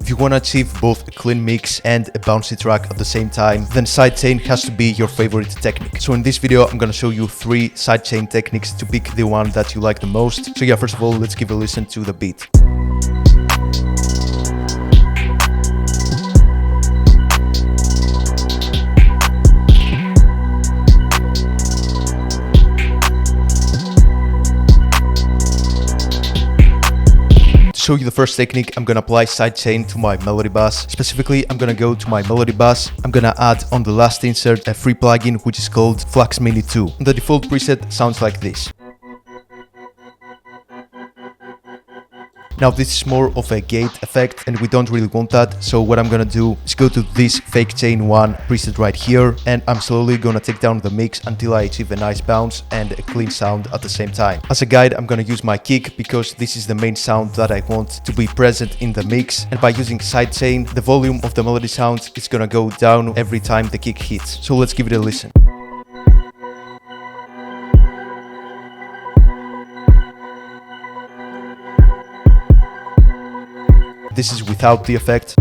If you want to achieve both a clean mix and a bouncy track at the same time, then sidechain has to be your favorite technique. So in this video, I'm gonna show you 3 sidechain techniques to pick the one that you like the most. So yeah, first of all, let's give a listen to the beat. To show you the first technique, I'm gonna apply sidechain to my melody bus. Specifically, I'm gonna go to my melody bus. I'm gonna add on the last insert a free plugin which is called Flux Mini 2. The default preset sounds like this. Now this is more of a gate effect and we don't really want that, so what I'm gonna do is go to this fake chain 1 preset right here, and I'm slowly gonna take down the mix until I achieve a nice bounce and a clean sound at the same time. As a guide, I'm gonna use my kick because this is the main sound that I want to be present in the mix, and by using sidechain, the volume of the melody sound is gonna go down every time the kick hits. So let's give it a listen. This is without the effect.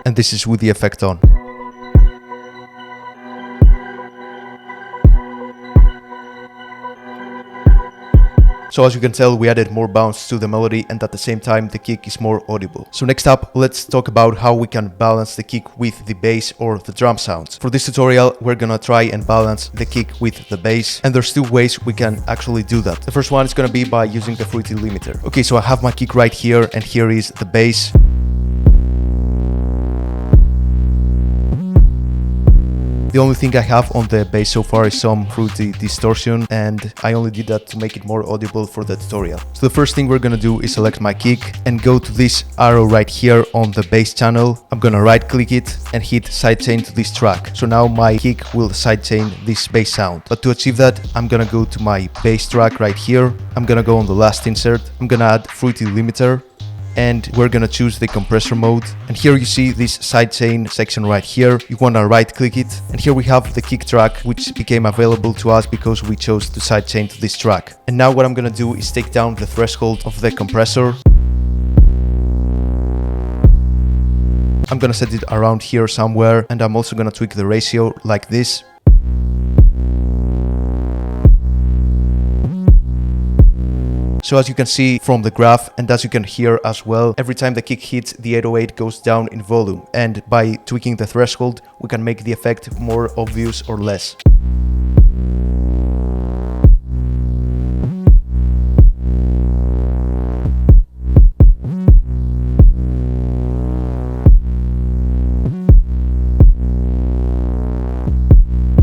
And this is with the effect on. So as you can tell, we added more bounce to the melody and at the same time the kick is more audible. So next up, let's talk about how we can balance the kick with the bass or the drum sounds. For this tutorial, we're gonna try and balance the kick with the bass, and there's 2 ways we can actually do that. The first one is gonna be by using the fruity limiter. Okay, so I have my kick right here and here is the bass. The only thing I have on the bass so far is some fruity distortion, and I only did that to make it more audible for the tutorial. So the first thing we're gonna do is select my kick and go to this arrow right here on the bass channel. I'm gonna right click it and hit sidechain to this track. So now my kick will sidechain this bass sound. But to achieve that, I'm gonna go to my bass track right here. I'm gonna go on the last insert. I'm gonna add fruity limiter, and we're gonna choose the compressor mode, and here you see this sidechain section right here. You wanna right click it, and here we have the kick track which became available to us because we chose to sidechain to this track. And now what I'm gonna do is take down the threshold of the compressor. I'm gonna set it around here somewhere, and I'm also gonna tweak the ratio like this. So as you can see from the graph, and as you can hear as well, every time the kick hits, the 808 goes down in volume, and by tweaking the threshold, we can make the effect more obvious or less.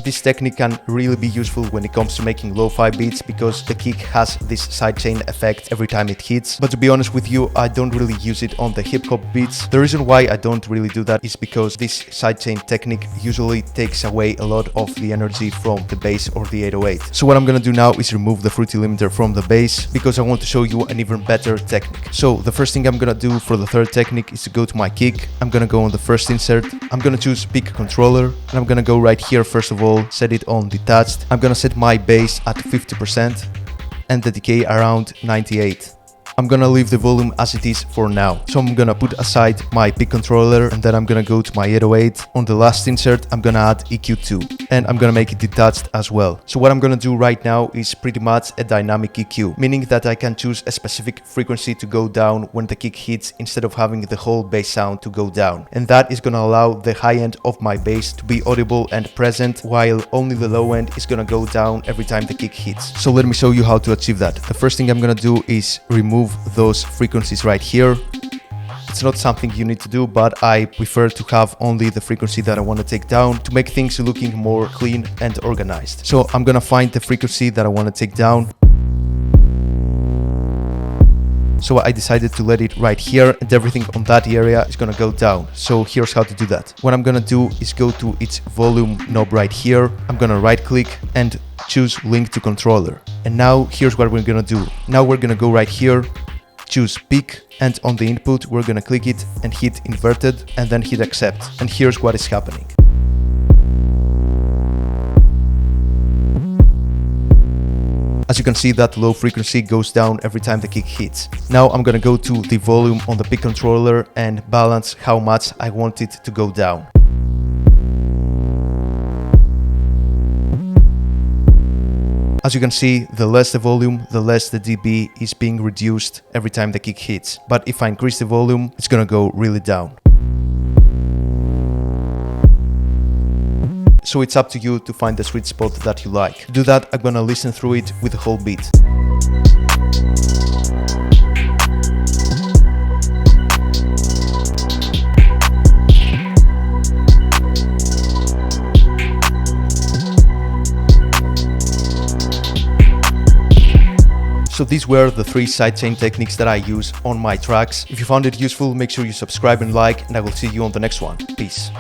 This technique can really be useful when it comes to making lo-fi beats because the kick has this sidechain effect every time it hits. But to be honest with you, I don't really use it on the hip-hop beats. The reason why I don't really do that is because this sidechain technique usually takes away a lot of the energy from the bass or the 808. So what I'm gonna do now is remove the fruity limiter from the bass because I want to show you an even better technique. So the first thing I'm gonna do for the third technique is to go to my kick. I'm gonna go on the first insert. I'm gonna choose pick controller, and I'm gonna go right here first of all, set it on detached. I'm gonna set my bass at 50% and the decay around 98. I'm gonna leave the volume as it is for now. So I'm gonna put aside my pick controller, and then I'm gonna go to my 808. On the last insert, I'm gonna add EQ2, and I'm gonna make it detached as well. So what I'm gonna do right now is pretty much a dynamic EQ, meaning that I can choose a specific frequency to go down when the kick hits instead of having the whole bass sound to go down. And that is gonna allow the high end of my bass to be audible and present, while only the low end is gonna go down every time the kick hits. So let me show you how to achieve that. The first thing I'm gonna do is remove those frequencies right here. It's not something you need to do, but I prefer to have only the frequency that I want to take down to make things looking more clean and organized. So I'm gonna find the frequency that I want to take down. So I decided to let it right here, and everything on that area is gonna go down. So here's how to do that. What I'm gonna do is go to its volume knob right here. I'm gonna right click and choose link to controller. And now here's what we're gonna do. Now we're gonna go right here, choose peak, and on the input we're gonna click it and hit inverted and then hit accept. And here's what is happening. As you can see, that low frequency goes down every time the kick hits. Now I'm gonna go to the volume on the pick controller and balance how much I want it to go down. As you can see, the less the volume, the less the dB is being reduced every time the kick hits. But if I increase the volume, it's gonna go really down. So it's up to you to find the sweet spot that you like. To do that, I'm gonna listen through it with the whole beat. So these were the 3 sidechain techniques that I use on my tracks. If you found it useful, make sure you subscribe and like, and I will see you on the next one. Peace.